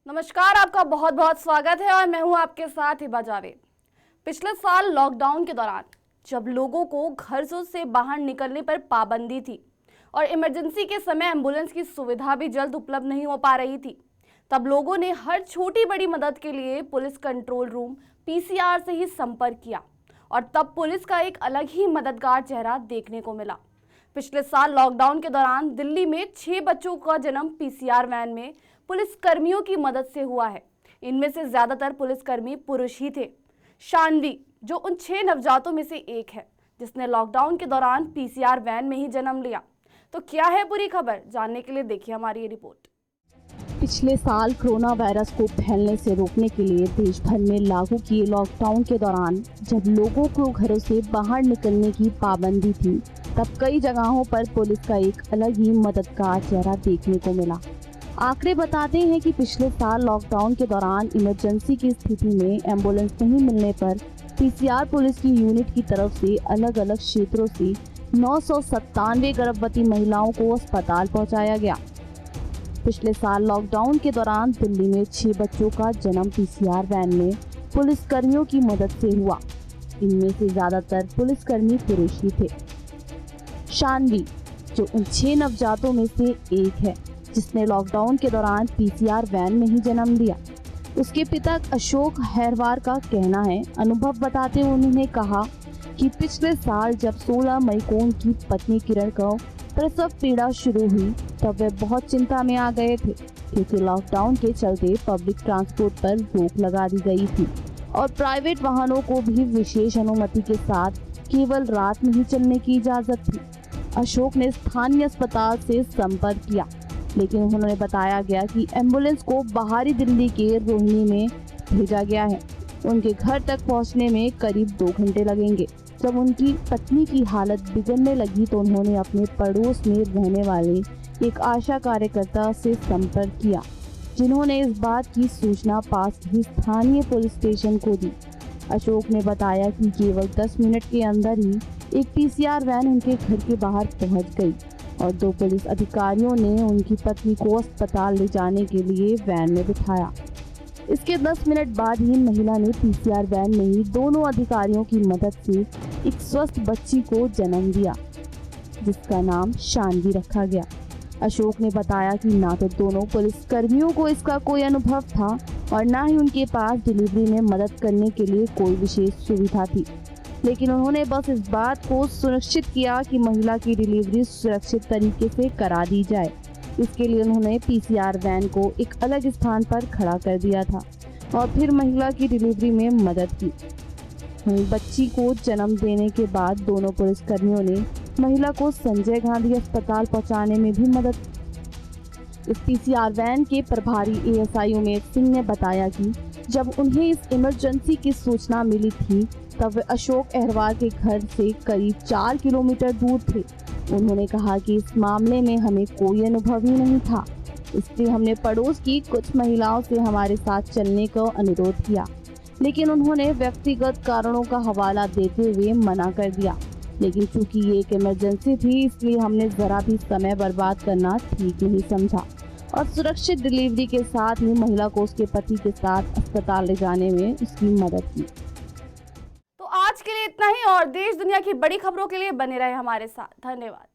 नमस्कार, आपका बहुत बहुत स्वागत है और मैं हूं आपके साथ हिबा जावेद। पिछले साल लॉकडाउन के दौरान जब लोगों को घर से बाहर निकलने पर पाबंदी थी और इमरजेंसी के समय एम्बुलेंस की सुविधा भी जल्द उपलब्ध नहीं हो पा रही थी, तब लोगों ने हर छोटी बड़ी मदद के लिए पुलिस कंट्रोल रूम पीसीआर से ही संपर्क किया और तब पुलिस का एक अलग ही मददगार चेहरा देखने को मिला। पिछले साल लॉकडाउन के दौरान दिल्ली में 6 बच्चों का जन्म पीसीआर वैन में पुलिस कर्मियों की मदद से हुआ है। इनमें से ज्यादातर पुलिसकर्मी पुरुष ही थे। शानवी जो उन 6 नवजातों में से एक है जिसने लॉकडाउन के दौरान पीसीआर वैन में ही जन्म लिया। तो क्या है पूरी खबर, जानने के लिए देखिए हमारी ये रिपोर्ट। पिछले साल कोरोना वायरस को फैलने से रोकने के लिए देश भर में लागू किए लॉकडाउन के दौरान जब लोगों को घरों से बाहर निकलने की पाबंदी थी, तब कई जगहों पर पुलिस का एक अलग ही मददगार चेहरा देखने को मिला। आंकड़े बताते हैं कि पिछले साल लॉकडाउन के दौरान इमरजेंसी की स्थिति में एम्बुलेंस नहीं मिलने पर पीसीआर पुलिस की यूनिट की तरफ से अलग अलग क्षेत्रों से 997 गर्भवती महिलाओं को अस्पताल पहुंचाया गया। पिछले साल लॉकडाउन के दौरान दिल्ली में 6 बच्चों का जन्म पीसीआर वैन में पुलिस कर्मियों की मदद से हुआ। इनमें से ज्यादातर पुलिसकर्मी पुरुष ही थे। शानवी जो उन 6 नवजातों में से एक है जिसने लॉकडाउन के दौरान पीसीआर वैन में ही जन्म लिया। उसके पिता अशोक हैरवार का कहना है, अनुभव बताते हुए उन्होंने कहा कि पिछले साल जब 16 मई को उनकी पत्नी किरण को प्रसव पीड़ा शुरू हुई तब वे बहुत चिंता में आ गए थे, क्योंकि लॉकडाउन के चलते पब्लिक ट्रांसपोर्ट पर रोक लगा दी गई थी और प्राइवेट वाहनों को भी विशेष अनुमति के साथ केवल रात में ही चलने की इजाजत थी। अशोक ने स्थानीय अस्पताल से संपर्क किया, लेकिन उन्होंने बताया गया कि एम्बुलेंस को बाहरी दिल्ली के रोहिणी में भेजा गया है। उनके घर तक पहुंचने में करीब 2 घंटे लगेंगे। जब उनकी पत्नी की हालत बिगड़ने लगी तो उन्होंने अपने पड़ोस में रहने वाले एक आशा कार्यकर्ता से संपर्क किया, जिन्होंने इस बात की सूचना पास ही स्थानीय पुलिस स्टेशन को दी। अशोक ने बताया कि केवल 10 मिनट के अंदर ही एक पीसीआर वैन उनके घर के बाहर पहुंच गई और 2 पुलिस अधिकारियों ने उनकी पत्नी को अस्पताल ले जाने के लिए वैन में बिठाया। इसके 10 मिनट बाद ही महिला ने पीसीआर वैन में ही दोनों अधिकारियों की मदद से एक स्वस्थ बच्ची को जन्म दिया, जिसका नाम शानवी रखा गया। अशोक ने बताया कि ना तो दोनों पुलिसकर्मियों को इसका कोई अनुभव था और ना ही उनके पास डिलीवरी में मदद करने के लिए कोई विशेष सुविधा थी, लेकिन उन्होंने बस इस बात को सुनिश्चित किया कि महिला की डिलीवरी सुरक्षित तरीके से करा दी जाए। इसके लिए उन्होंने पीसीआर वैन को एक अलग स्थान पर खड़ा कर दिया था और फिर महिला की डिलीवरी में मदद की। बच्ची को जन्म देने के बाद दोनों पुलिसकर्मियों ने महिला को संजय गांधी अस्पताल पहुंचाने में भी मदद की। इस पीसीआर वैन के प्रभारी एएसआई उमेश सिंह ने बताया कि जब उन्हें इस इमरजेंसी की सूचना मिली थी तब वे अशोक अहरवार के घर से करीब 4 किलोमीटर दूर थे। उन्होंने कहा कि इस मामले में हमें कोई अनुभव ही नहीं था, इसलिए हमने पड़ोस की कुछ महिलाओं से हमारे साथ चलने का अनुरोध किया, लेकिन उन्होंने व्यक्तिगत कारणों का हवाला देते हुए मना कर दिया। लेकिन चूंकि ये एक इमरजेंसी थी, इसलिए हमने जरा भी समय बर्बाद करना ठीक नहीं समझा और सुरक्षित डिलीवरी के साथ ही महिला को उसके पति के साथ अस्पताल ले जाने में उसकी मदद की। तो आज के लिए इतना ही और देश दुनिया की बड़ी खबरों के लिए बने रहे हमारे साथ। धन्यवाद।